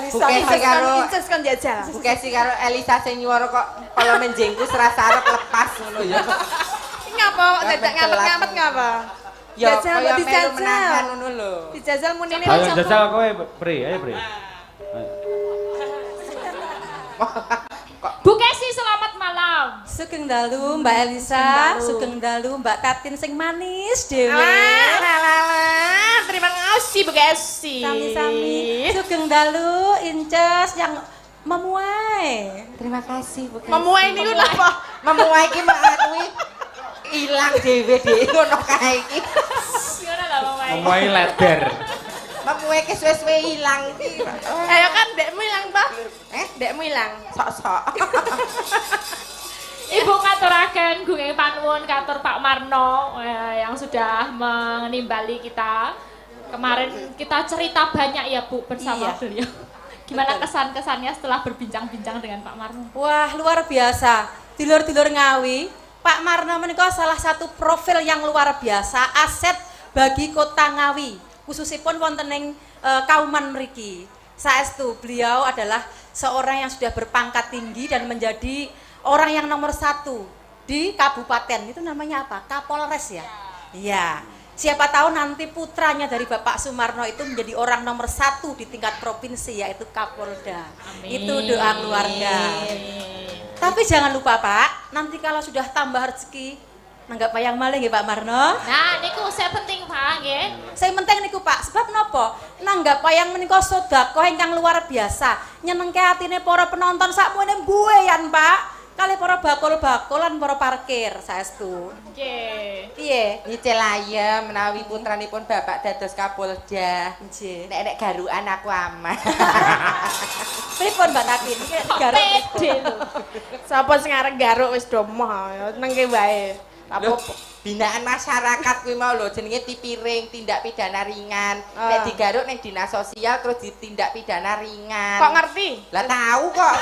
Bukesi karo Inces kon jajal. Bukesi karo Elisa sing nyuwara kok kala menjengku serasa arep lepas ngono ya. Ngapa kok dadak ngapet-ngapet ngapa? Ya Jajal kaya kok melu dijajal. menahan ngono lho. Dijajal munine Ayo jajal kowe, Pri, ayo Pri. Bu Kesi selamat malam. Sugeng dalu Mbak Elisa, sugeng dalu Mbak Tatin sing manis dhewe. Terima kasih Bu Kesi. Sami-sami. Sugeng dalu Inces yang memuai. Terima kasih Bukesi. Memuai niku napa? Memuai ki mak kuwi ilang dhewe ngono kae iki. Ngono lho Mama. Memuai leder. Memuai ki suwe-suwe ilang iki. Ayo kan dekmu ilang, Pak. Dekmu ilang. Sok-sok. Ibu ngaturaken gunging panuwun katur Pak Marno yang sudah menimbali kita. Kemarin kita cerita banyak ya Bu bersama beliau. Gimana kesan-kesannya setelah berbincang-bincang dengan Pak Marno? Wah, luar biasa. Dulur-dulur Ngawi, Pak Marno menika salah satu profil yang luar biasa, aset bagi Kota Ngawi, khususipun wonten ing Kauman mriki. Saestu beliau adalah seorang yang sudah berpangkat tinggi dan menjadi orang yang nomor 1 di kabupaten. Itu namanya apa? Kapolres ya? Iya. Siapa tahu nanti putranya dari Bapak Sumarno itu menjadi orang nomor 1 di tingkat provinsi, yaitu Kapolda. Amin. Itu doa keluarga. Tapi jangan lupa Pak, nanti kalau sudah tambah rezeki, nanggap wayang malih nggih Pak Marno. Nah, niku saya penting Pak nggih. Saya penting niku Pak, sebab napa? Nanggap wayang menika sedekah ingkang luar biasa. Nyenengke atine para penonton sakmene mbueyan Pak. Kali para bakul-bakulan para parkir saestu. Nggih. Piye? Nyicil ayem menawi putranipun Bapak dados Kapolda. Nggih. Nek garukan aku aman. Pripun Mbak Tatin? Iki garuk. Pede lho. Sapa sing arek garuk wis do moh, nengke wae. Lho, binaan masyarakat kuwi mau lho jenenge tipiring tindak pidana ringan. Nek digaruk ning dinas sosial terus ditindak pidana ringan. Kok ngerti? Lah tahu kok.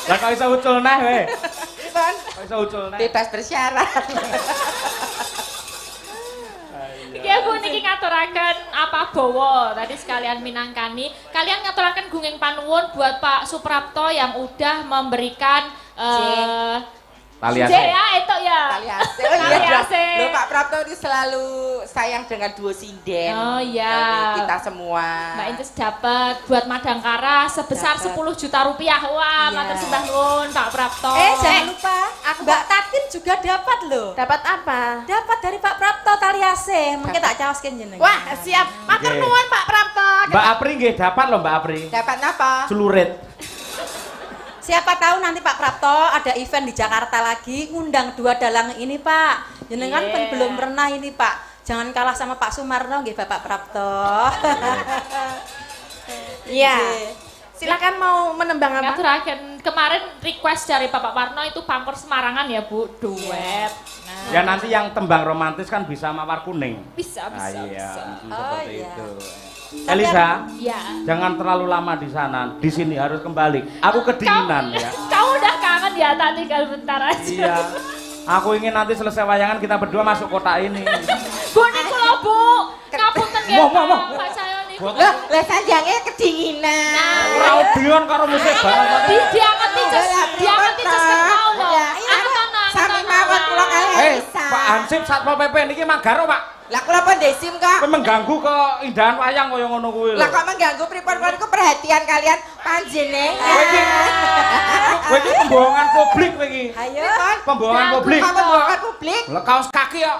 Lah kok iso ucul neh we? Pripun? Kok iso ucul neh? Bebas bersyarat. Iki Bu niki ngaturaken apa bawa tadi sekalian minangkani. Kalian ngaturaken gunging panuwun buat Pak Suprapto yang udah memberikan Tali J ase. ya itu ya. Tali ase. Tali ase. Loh Pak Prapto ini selalu sayang dengan duo sinden. Oh iya. Dari kita semua. Mbak Inces dapat buat Madangkara sebesar 10 juta rupiah. Wah, matur sembah nuwun Pak Prapto. Jangan lupa, Mbak Tatin juga dapat loh. Dapat apa? Dapat dari Pak Prapto tali ase. Mungkin tak caoskeun jenengan. Wah, siap. Matur Nggih. nuwun Pak Prapto. Mbak Apri nggih dapat loh Mbak Apri. Dapat apa? Celurit. Siapa tahu nanti Pak Prapto ada event di Jakarta lagi, ngundang 2 dalang ini Pak. Jenengan kan belum pernah ini Pak. Jangan kalah sama Pak Sumarno nggih Bapak Prapto. Iya. Silakan mau menembang apa? Ngaturaken kemarin request dari Bapak Parno itu Pangkur Semarangan ya Bu, duet. Nah, Ya nanti yang tembang romantis kan bisa mawar kuning. bisa Ah, iya, bisa. seperti iya. itu. Elisa, Ya. jangan terlalu lama di sana. Di sini harus kembali. Aku kedinginan ya. Kau udah kangen ya, tak tinggal bentar aja. Iya. Aku ingin nanti selesai wayangan kita berdua masuk kota ini. Bu niku lho Bu, ngapunten nggih. Mau. Pak saya niku. Lah sanjange kedinginan. Ora obion karo musik bareng. Diangeti cus mau lho. Anton Sami mawon kula kalih Hei, Elisa. Pak Hansip Satpol PP niki manggaro, Pak. Lah kula pun desim kok. Kowe mengganggu keindahan wayang kaya ngono kuwi lho. Lah kok mengganggu pripun kula niku perhatian kalian panjenengan. Kowe iki pembohongan publik kowe iki. Ayo, Pembohongan publik. Pembohongan publik. Lah kaos kaki ya.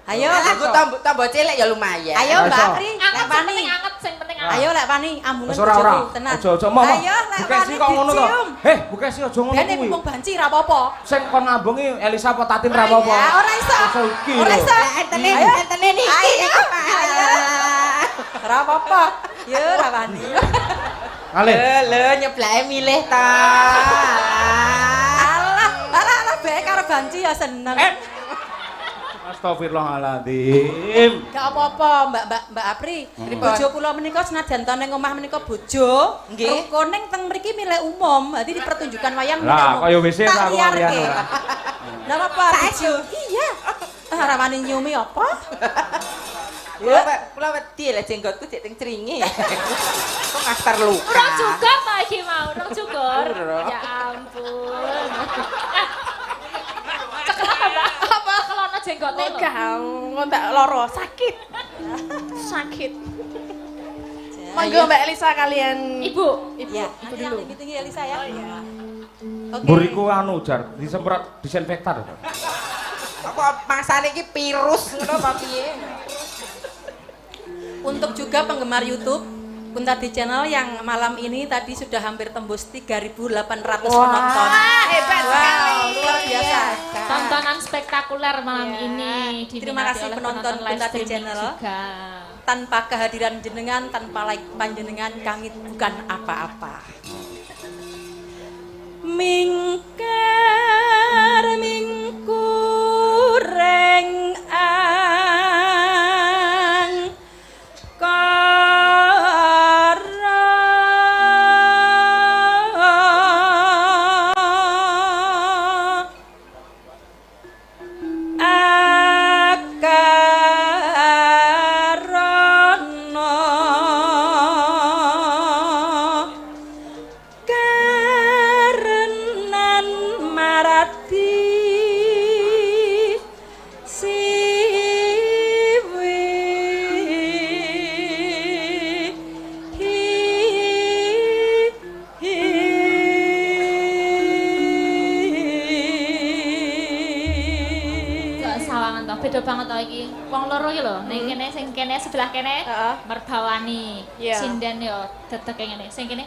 ayo, Aku tambah cilik ya lumayan. ayo Mbak Iso. Apri, Anget Lek sing Pani. penting anget sing penting anget. Ayo Lek Pani, ambungan Wis ora. tenan. Aja mau. Ayo Lek Bukesi Pani kok ngono to. dicium. Heh, Bukesi aja ngono Ben kuwi. mumpung banci ra apa-apa. Sing kon ngambungi Elisa apa Tatin ra apa-apa. Ya, ora iso. Iso iki Ora lho. iso. Entene Ayo. entene niki. Ayo. Ra apa-apa. Yo ra Pani. Kalih. Lho nyeblake milih ta. Alah bae karo banci ya seneng. Astagfirullahaladzim. Gak apa-apa, Mbak Apri. Bojo kula menika senajan to ning omah menika bojo, Nggih. rukuning teng mriki milih umum. Dadi dipertunjukkan wayang Lah, kaya wis tak aku kalian liarke. ora. Lah apa? Iya. Ra wani nyumi apa? Kula wedi lah jenggotku jek teng cringe. Kok ngastar luka. Urung juga ta iki mau, urung cukur. Urung. Ya ampun. Cekelek Mbak. Apa kelono jenggote lho? Enggak, kok tak loro, sakit. Sakit. Monggo Mbak Elisa kalian. Ibu. Ya, nanti yang tinggi-tinggi Elisa ya. Oke. Buriku anu jar disemprot disinfektan. Apa mangsane iki virus ngono apa piye? Untuk juga penggemar YouTube Kuntadi Channel yang malam ini tadi sudah hampir tembus 3.800 penonton. Hebat Wow, sekali. luar biasa. Tontonan spektakuler malam Ya. ini Terima diminati kasih oleh penonton live Kuntadi streaming Channel. juga. Tanpa kehadiran jenengan, tanpa like panjenengan, kami bukan apa-apa. Mingkar mingkureng ang karenan marati Sawangan toh, beda banget toh iki. Wong loro iki lho, ning kene sing kene sebelah kene Heeh. merbawani. Iya. Sinden yo dedek ngene. Sing kene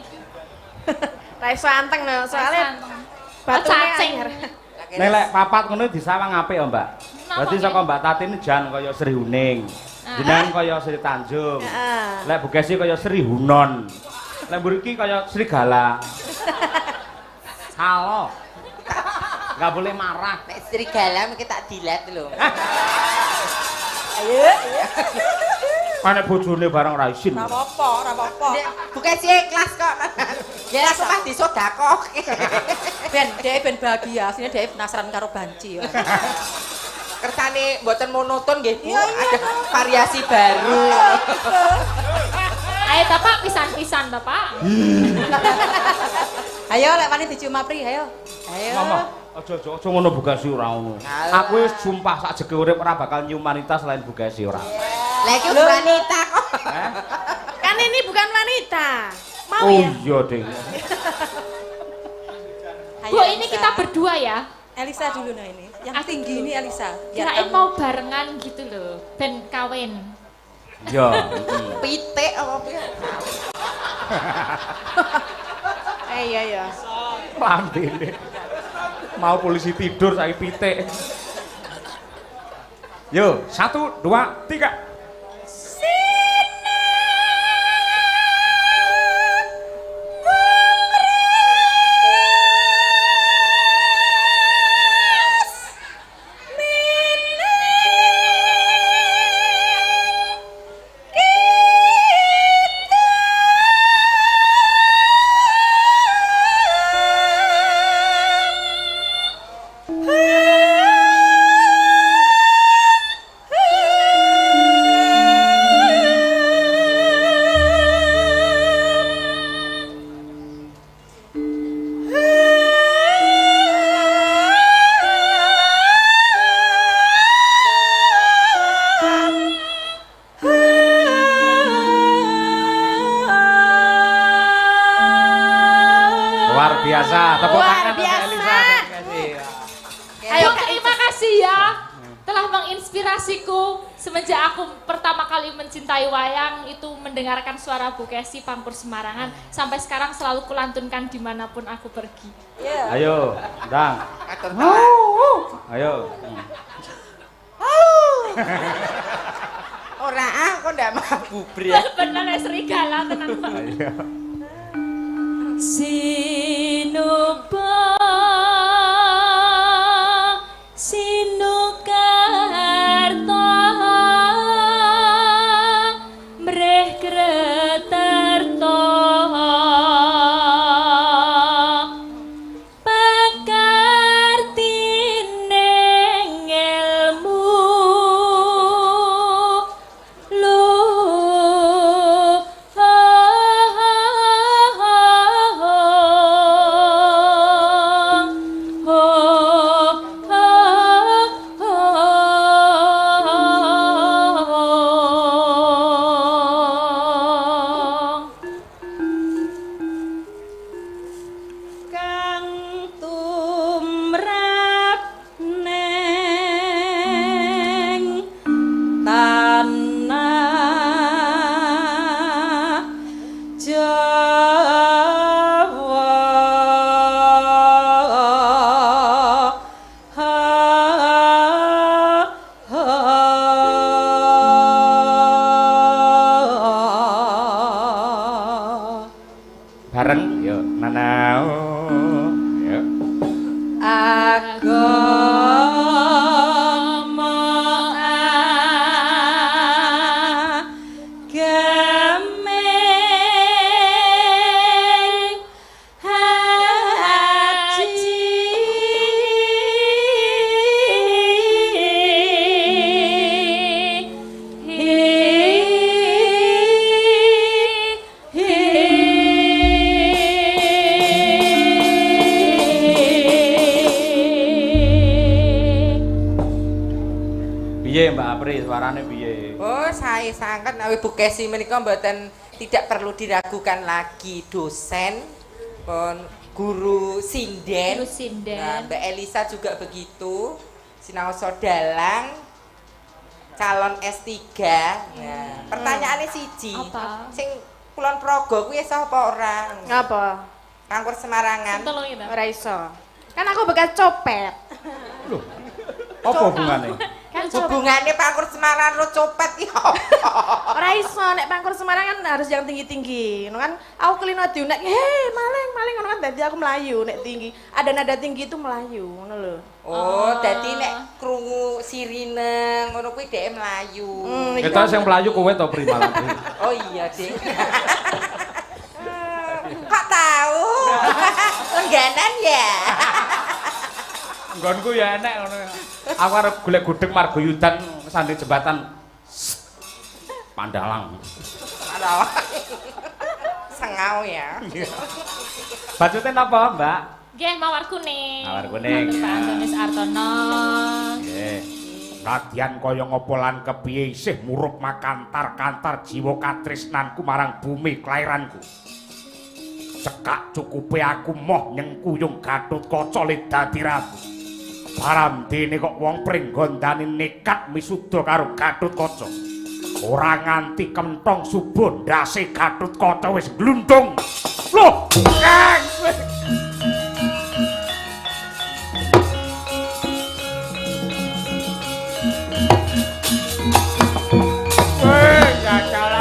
Ra iso anteng no, soalnya batune cacing. anyar. Nek lek papat ngono disawang apik ya, Mbak. Napa Berarti ki? saka Mbak Tati ini jan kaya Sri Huning. Jenengan kaya Sri Tanjung. Heeh. Lek Bu Gesi kaya Sri Hunon. Lek mriki kaya Sri Gala. Halo. Enggak boleh marah. Nek serigala mungkin tak dilet lho. Ayo, Mana bojone bareng ra isin. ora apa-apa, ora apa-apa. Bukan sih ikhlas kok. Ya aku mah disodakoh. Ben, dhek ben bahagia, asline dhek penasaran karo banci. Kersane mboten monoton nggih Bu, ada variasi baru. Ayo ta Pak, pisan-pisan ta Pak. Ayo lek wani dicium apri, ayo. Ayo. Mama, aja ngono Bu Gesi ora ngono. Alah. Aku wis sumpah sak jege urip ora bakal nyium wanita selain Bu Gesi ora. Lah iki wanita kok. Kan ini bukan wanita. Mau Oh ya? iya, Ding. Ayo, Bu, ini Elisa. kita berdua ya. Elisa dulu nah ini. Yang Aku- tinggi ini Elisa. Biar Kirain kamu- mau barengan gitu loh, ben kawin. Ya. Pitik apa piye? Iya ya. Lambene. Mau polisi tidur saiki pitik. Yo, 1 2 3. Luar biasa. Tepuk Luar tangan untuk biasa. Elisa. Terima kasih. Ayo terima kasih ya telah menginspirasiku semenjak aku pertama kali mencintai wayang itu mendengarkan suara Bu Kesi Pangkur Semarangan sampai sekarang selalu kulantunkan dimanapun aku pergi. Ayo, Dang. Atur tawa. Ayo. Ora kok ndak mampu bret. Bener ya serigala tenang Pak. Ayo. Sinuba Sinukarto Mreh Kretarto Pakartine ilmu bareng yuk nanau yuk agama agameng haji piye Mbak Apri suarane piye Oh, saya sangat nawi Bu Kesi menika mboten tidak perlu diragukan lagi dosen pun guru sinden. Guru sinden. Nah, Mbak Elisa juga begitu. Sinaosa dalang calon S3. Nah, pertanyaannya siji. Apa? Sing Kulon Progo kuwi sapa ora? Ngapa? Kangkur Semarangan. Tolong ya, Mbak. Ora iso. Kan aku bekas copet. lho apa hubungane Kan copet. Hubungannya Pangkur Semarang karo copet ya apa? Ora iso nek Pangkur Semarang kan harus yang tinggi-tinggi. Ngono kan aku kelino diunek, "Hei, maling-maling," ngono kan dadi aku melayu nek tinggi. Ada nada tinggi itu melayu, ngono lho. Oh, dadi nek krungu sirine ngono kuwi dhek mlayu. Iki kita sing mlayu kowe to Pri malah Pri. Oh iya, Ding. Kok tahu? Langganan ya. Nggonku ya enek ngono. Aku arep golek gudeg margoyudan sanding jembatan Pandalang. Aduh. Sengau ya. Bacute napa, Mbak? Nggih, mawar kuning. Mawar kuning, Pak ya. Antonis Artono. Nggih. Kadyan kaya ngapa lan kepiye isih murup makantar-kantar jiwa katresnanku marang bumi kelairanku. Cekak cukupe aku moh nyengkuyung Gatotkaca le dadi ratu. Paramdene kok wong pringgondane nekat misuda karo Gatotkaca. Ora nganti kenthong subuh ndase Gatotkaca wis glundung. Loh, Kang.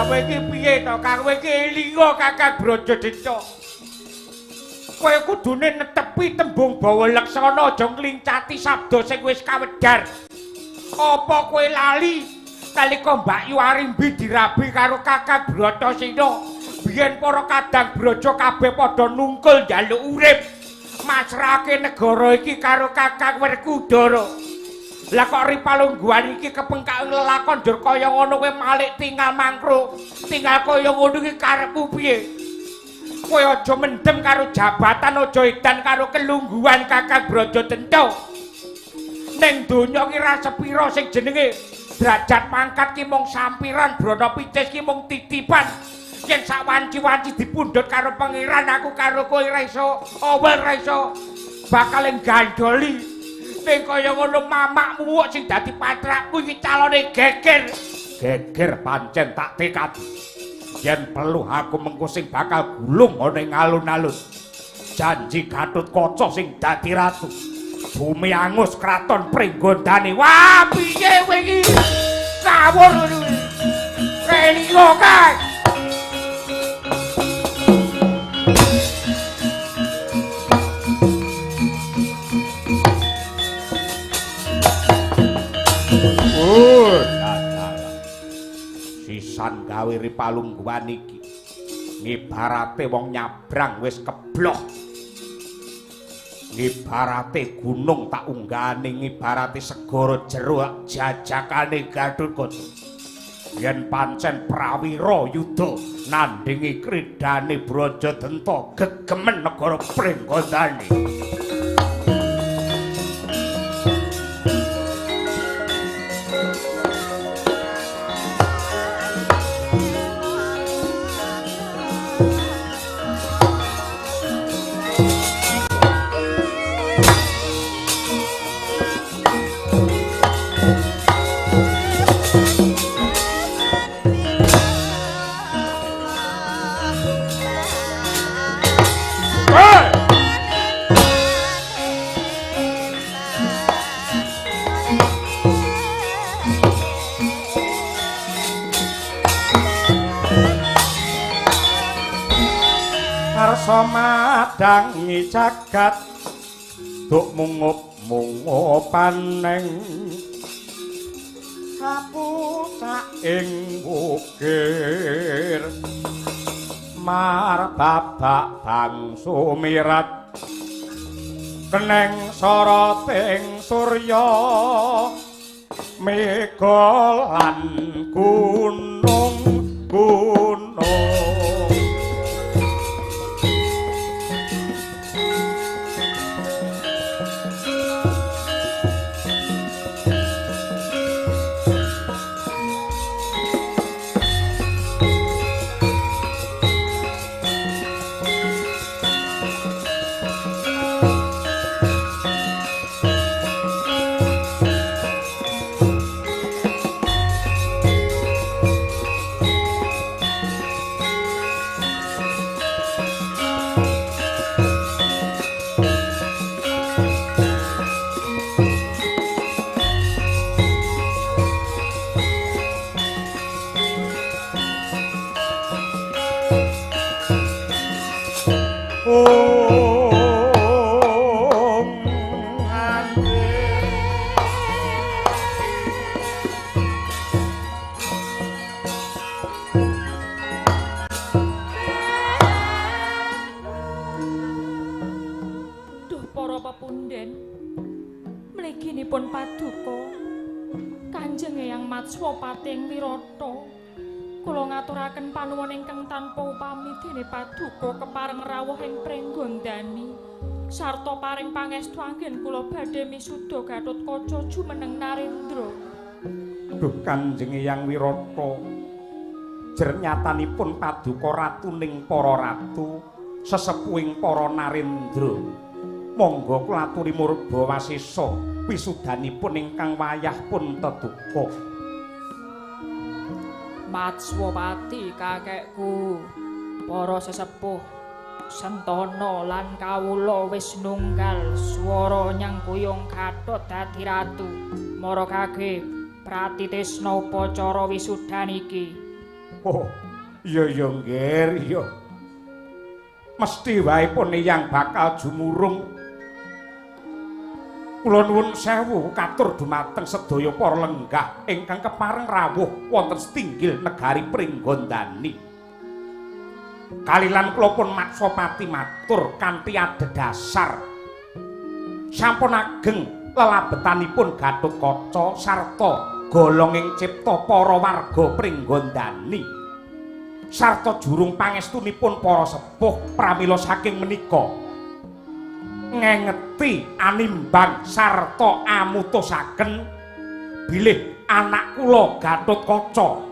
Kowe iki piye to, Kang? Kowe iki elinga Kakang Brododenta. Kowe kudune netepi tembung bawa leksana aja nglincati sabda sing wis kawedhar. Apa kowe lali nalika Mbak Yu Arimbi dirabi karo Kakang Bratasena? Biyen para kadang braja kabeh padha nungkul njaluk urip. Masrahake negara iki karo Kakang Werkudara. Lah kok Ripalungguhan iki kepengkak lelakon dur kaya ngono kowe malik tinggal mangkro. Tinggal kaya ngono iki karepmu piye? Kowe aja mendem karo jabatan, aja edan karo kelungguhan Kakang Brododenta. Ning donya ki ra sepira sing jenenge derajat pangkat ki mung sampiran, brana pitis ki mung titipan. Yen sak wanci-wanci dipundhut karo pangeran, aku karo kowe ra iso, ora iso bakal gandoli. Ning kaya ngono mamakmu sing dadi patrakku iki calone geger. Geger pancen tak tekadi. Yen perlu aku mengko sing bakal gulung ana ing alun-alun. Janji Gatotkaca sing dadi ratu. Bumi angus kraton pringgondane. Wah, piye kowe iki? Kawur ngono. Relingo, Kang. Sisan gawe Ripalungguhan iki ngibarate wong nyabrang wis kebloh. Ngibarate gunung tak unggane, ngibarate segara jero jajakane Gatotkaca. Yen pancen prawira yuda nandingi kridane Brajadenta gegemen negara Pringgondane. ngarsa madangi jagat duk mungup paneng kapusak ing bukir marbabak bang sumirat keneng soroting surya mega lan gunung mliginipun paduka Kanjeng Eyang Matswapati ing Wirata kula ngaturaken panuwun ingkang tanpa upami dene paduka kepareng rawuh ing Prenggondani sarta paring pangestu anggen kula badhe misuda Gatotkaca jumeneng Narendra. Duh Kanjeng Eyang Wirata jernyatanipun paduka ratuning para ratu sesepuhing para Narendra. Monggo kula aturi murba wasesa wisudanipun ingkang wayah pun teduka. Matswapati kakekku, para sesepuh, Sentana lan kawula wis nunggal swara nyangkuyung Gatot dadi ratu. Mara kageh pratitresna upacara wisudan iki. Oh, iya Ngger, iya. Mesti wae pun Eyang bakal jumurung. Kula nuwun sewu katur dumateng sedaya para lenggah ingkang kepareng rawuh wonten setinggil negari Pringgondani. Kalilan kula pun Matswapati matur kanthi adhedhasar sampun ageng lelabetanipun Gatotkaca sarta golonging cipta para warga Pringgondani sarta jurung pangestunipun para sepuh pramila saking menika ngengeti animbang sarta amutusaken bilih anak kula Gatotkaca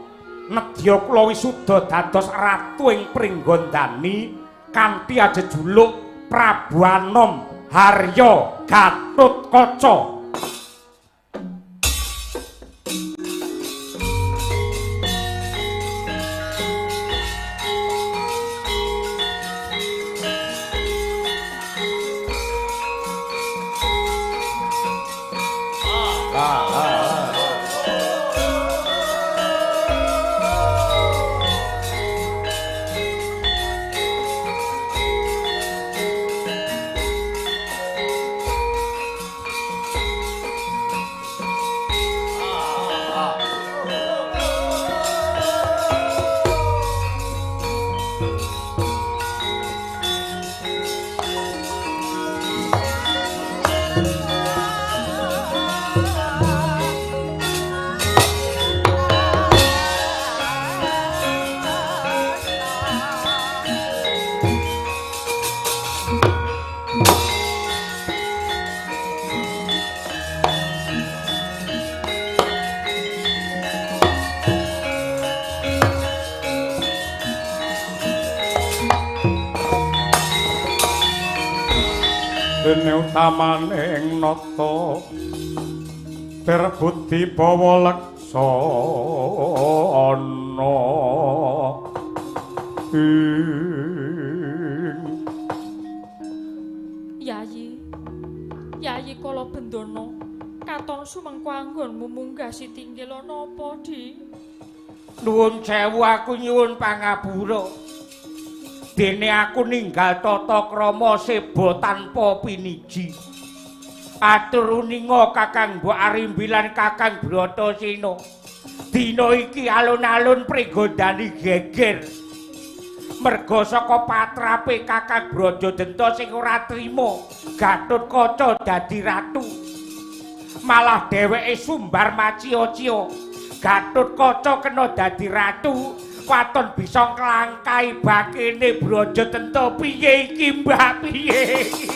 nedya kula wisuda dados ratu ing Pringgondani kanthi ajejuluk Prabu Anom Harya Gatotkaca. Dene utamaning nata Berbudi bawa laksana Yayi kala Bendana katon sumengko anggonmu munggah Sitinggil ana apa, Di? Nuwun sewu aku nyuwun pangapura. dene aku ninggal tata krama seba tanpa piniji. Atur uninga Kakang Mbok Arimbi lan Kakang Bratasena. Dina iki alun-alun Pringgondani geger. Merga saka patrape Kakang Brajadenta sing ora trima Gatotkaca dadi ratu. Malah dheweke sumbar macia-cia. Gatotkaca kena dadi ratu, waton bisa nglangkai bakene Brajadenta. Piye iki, Mbak? Piye iki?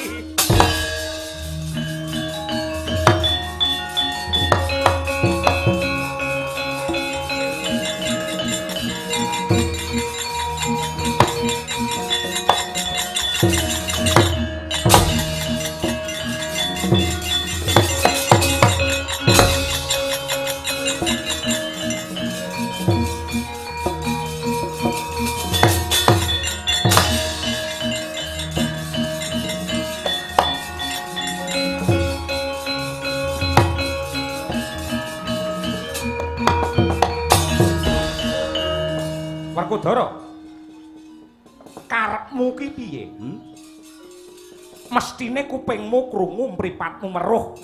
Werkudara, karepmu ki piye? Mestine kupingmu krungu mripatmu meruh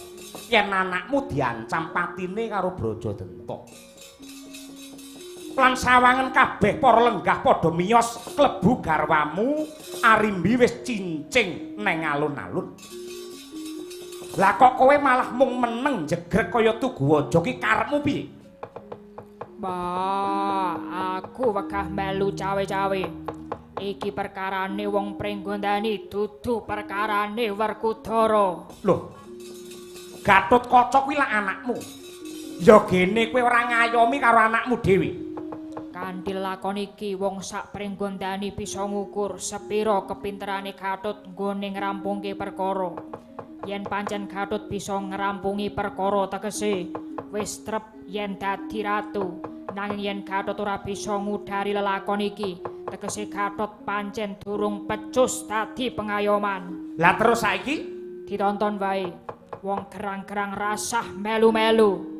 yen anakmu diancam patine karo Brajadenta. Lan sawangen kabeh para lenggah padha miyos klebu garwamu Arimbi wis cincing neng alun-alun. Lah kok kowe malah mung meneng jegrek kaya Tuguwaja ki karepmu piye? Bah, aku wegah melu cawe-cawe. Iki perkarane wong Pringgondani dudu perkarane Werkudara. Loh, Gatotkaca kuwi lak anakmu. Ya gene kowe ora ngayomi karo anakmu dhewe. Kanthi lakon iki wong sak Pringgondani bisa ngukur sepira kepinterane Gatut nggone ngrampungke perkara. Yen pancen Gatut bisa ngrampungi perkara tegese wis trep yen dadi ratu. Nanging yen Gatut ora bisa ngudari lelakon iki, tegese Gatut pancen durung pecus dadi pengayoman. Lah terus saiki ditonton wae. Wong gerang-gerang rasah melu-melu.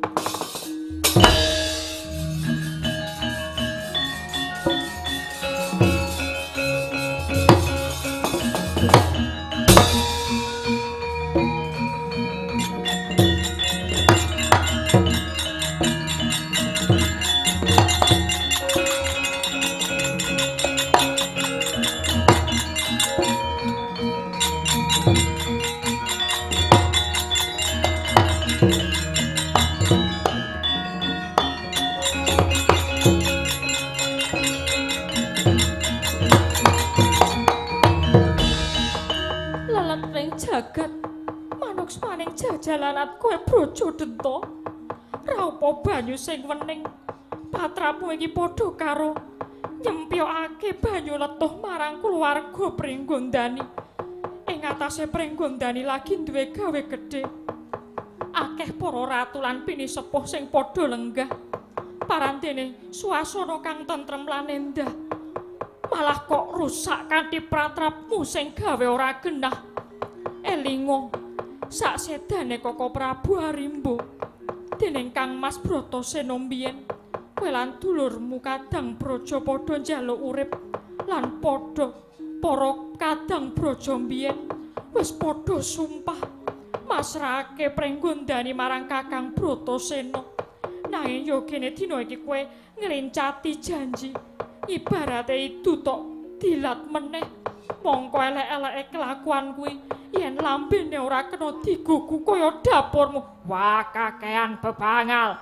Jagat manuk maning jajalanat kowe Brajadenta. Raupa banyu sing wening. Patramu iki padha karo nyempyokake banyu letuh marang kulawarga Pringgondani. Ing atase Pringgondani lagi duwe gawe gedhe. Akeh para ratu lan pinisepuh sing padha lenggah. Parantene swasana kang tentrem lan endah. Malah kok rusak kanthi pratrapmu sing gawe ora genah. Elingo sak sedane Koko Prabu Arimbo dening Kang Mas Bratasena mbiyen kowe lan dulurmu Kadang Braja padha njaluk urip lan padha para Kadang Braja mbiyen wis padha sumpah masrahake Pringgondani marang Kakang Bratasena. Nanging yo kene dina iki kowe ngrincati janji ibarate itu tok dilat meneh. Mongko elek-eleke kelakuan kuwi yen lambene ora kena digugu kaya dapurmu. Wah, kakean bebangal.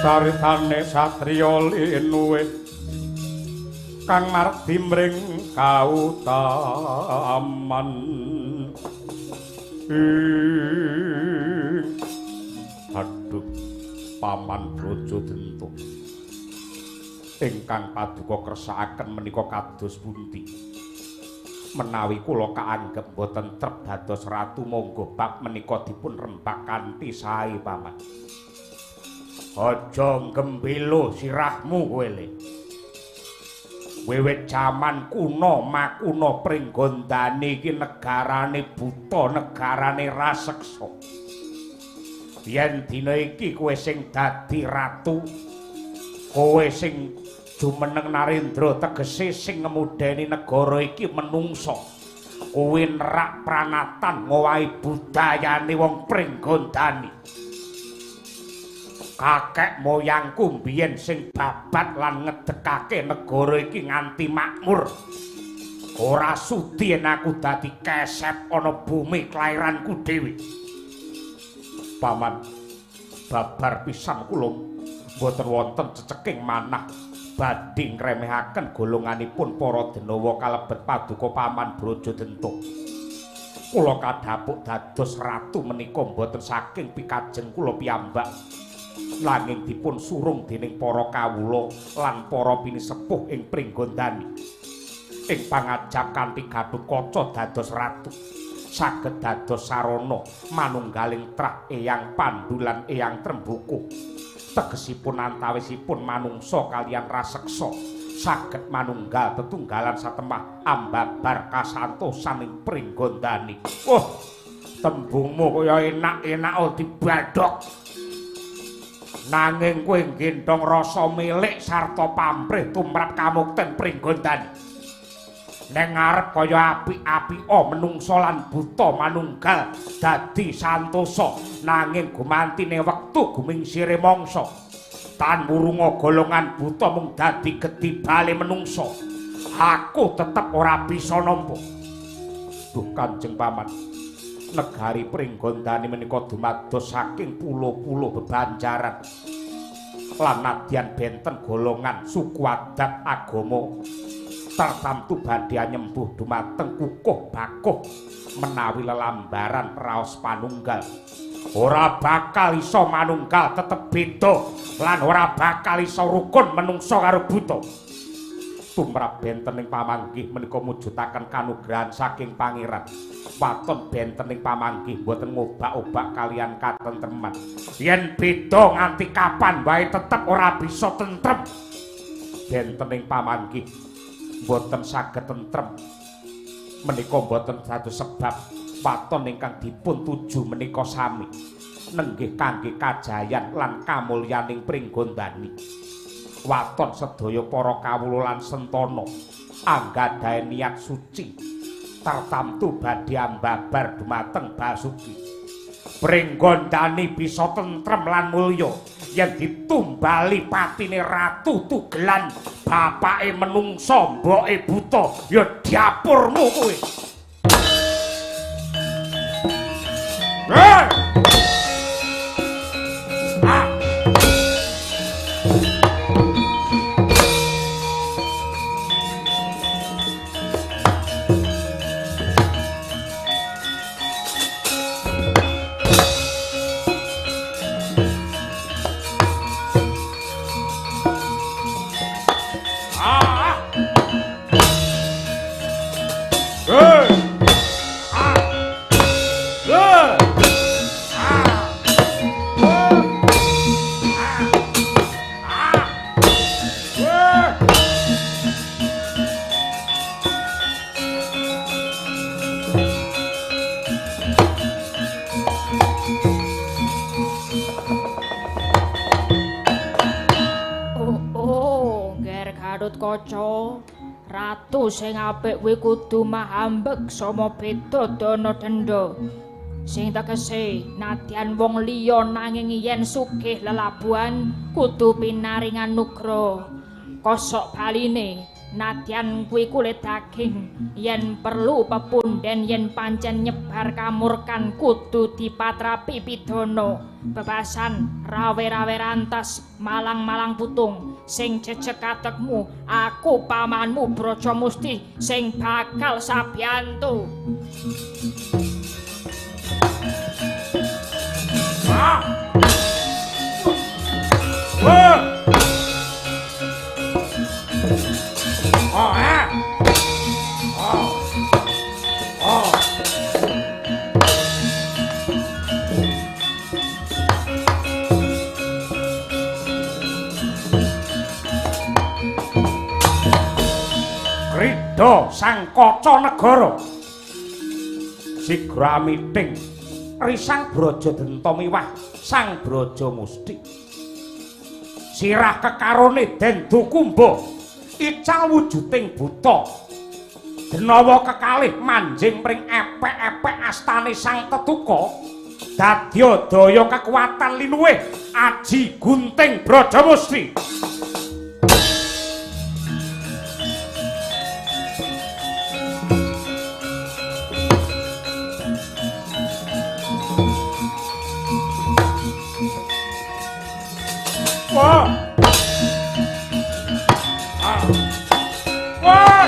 Caritane satriya linuwe kang ngarti mring kautaman. Aduh, Paman Brajadenta ingkang paduka kersakaken menika kados pundi? Menawi kula kaanggep boten trep dados ratu, monggo bab menika dipun rembak kanthi sae, Paman. Aja gembelo sirahmu kowe le. Wiwit jaman kuno makuna Pringgondani iki negarane buta, negarane raseksa. Yen dina iki kowe sing dadi ratu, kowe sing jumeneng Narendra, tegese sing ngemudeni negara iki menungso. Kowe nerak pranatan ngowahi budayane wong Pringgondani. Kakek moyangku mbiyen sing babat lan ngedekake negara iki nganti makmur. Ora sudi yen aku dadi kesep ana bumi kelairanku dhewe. Paman, babar pisan kula boten wonten ceceking manah badhe ngremehaken golonganipun para denawa kalebet paduka Paman Brajadenta. Kula kadhapuk dados ratu menika boten saking pikajeng kula piyambak, nanging dipun surung dening para kawula lan para pinisepuh ing Pringgondani. Ing pangajap kanthi Gatotkaca dados ratu, saged dados sarana manunggaling trah Eyang Pandhu lan Eyang Trembuku. Tegesipun antawisipun manungsa kaliyan raseksa saged manunggal tetunggalan satemah ambabar kasantosan ing Pringgondani. Oh, tembungmu kaya enak-enak dibadhok. Nanging kowe nggendhong rasa milik sarta pamrih tumrap kamukten Pringgondani. Neng ngarep kaya apik-apika menungsa lan buta manunggal dadi santosa, nanging gumantine wektu gumingsire mangsa tan murunga golongan buta mung dadi gedibale menungsa. Aku tetep ora bisa nampa. Duh Kanjeng Paman, negari Pringgondani menika dumados saking pulo-pulo bebanjaran lan nadyan benten golongan suku adat agama tartamtu badhe nyembuh dumateng kukuh bakuh menawi lelambaran raos panunggal. Ora bakal iso manunggal tetep beda lan ora bakal iso rukun menungsa karo buta. Tumrap bentening pamanggih menika mujudaken kanugrahan saking pangeran. Waton bentening pamanggih boten ngobak-obak kalian katentreman. Yen beda nganti kapan wae tetep ora bisa tentrem. Bentening pamanggih boten saged tentrem menika boten dados sebab waton ingkang dipun tuju menika sami nenggih kangge kajayan lan kamulyaning Pringgondani. Waton sedaya para kawula lan sentana anggadhahe niat suci tartamtu badhe ambabar dumateng Basuki. Pringgondani bisa tentrem lan mulya yen ditumbali patine Ratu Tugelan, bapake menungsa, mboke buta, ya diapurmu kowe. Gatotkaca, ratu sing apik kuwi kudu mahambek sama beda dana denda. Sing tegese nadyan wong liya nanging yen sugih lelabuhan kudu pinaringan nugra. Kosok baline Nadyan kuwi kulit daging, yen perlu pepunden yen pancen nyebar kamurkan kudu dipatrapi pidana. Bebasan rawe-rawe rantas, malang-malang putung, sing jejeg katekmu, aku pamanmu Brajamusti sing bakal sabiyantu. Krida sang kaca negara sigra miting risang Brajadenta miwah sang Brajamusti sirah kekarone den dukumba ical wujuding buta denawa kekalih manjing pring epek-epek astane sang Tetuka dadya daya kekuatan linuwih aji gunting Brajamusti. Wah! Wah!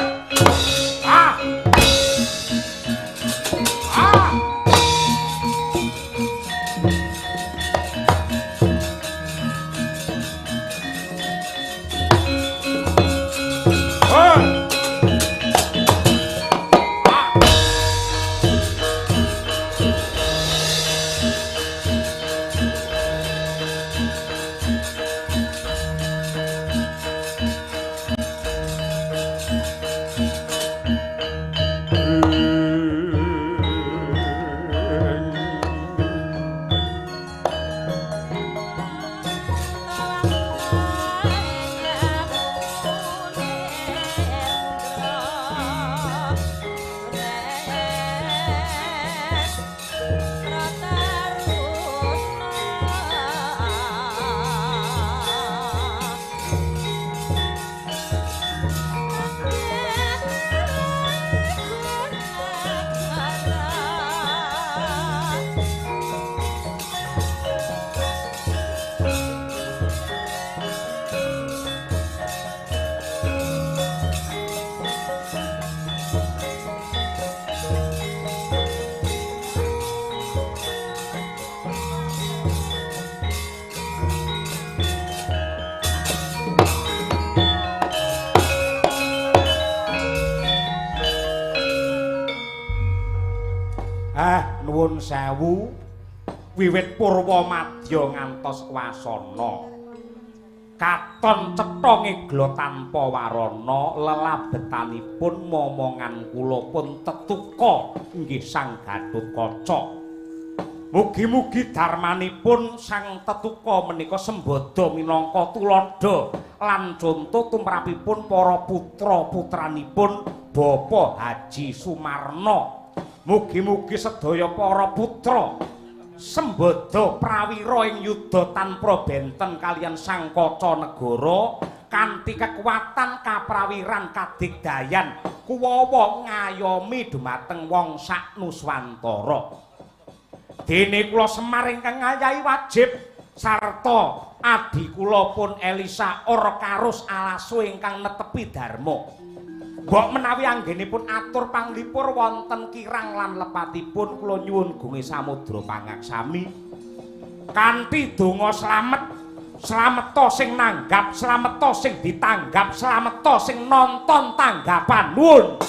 Nuwun sewu wiwit purwa madya ngantos wasana katon cetha ngegla tanpa warana lelabetanipun momongan kula pun Tetuka inggih sang Gatotkaca. Mugi-mugi darmanipun sang Tetuka menika sembada minangka tuladha lan conto tumrapipun para putra-putranipun Bapak Haji Sumarna. Mugi-mugi sedaya para putra sembada prawira ing yuda tanpa benten kaliyan sang kaca negara kanthi kekuatan kaprawiran kadigdayan kuwawa ngayomi dumateng wong sak Nuswantara. Dene kula Semar ingkang ngayahi wajib sarta adi kula pun Elisa Or Karus Alasu ingkang netepi dharma. Mbok menawi anggenipun atur panglipur wonten kirang lan lepatipun kula nyuwun gunge samudra pangaksami kanthi donga slamet slameta sing nanggap slameta sing ditanggap slameta sing nonton tanggapan nuwun.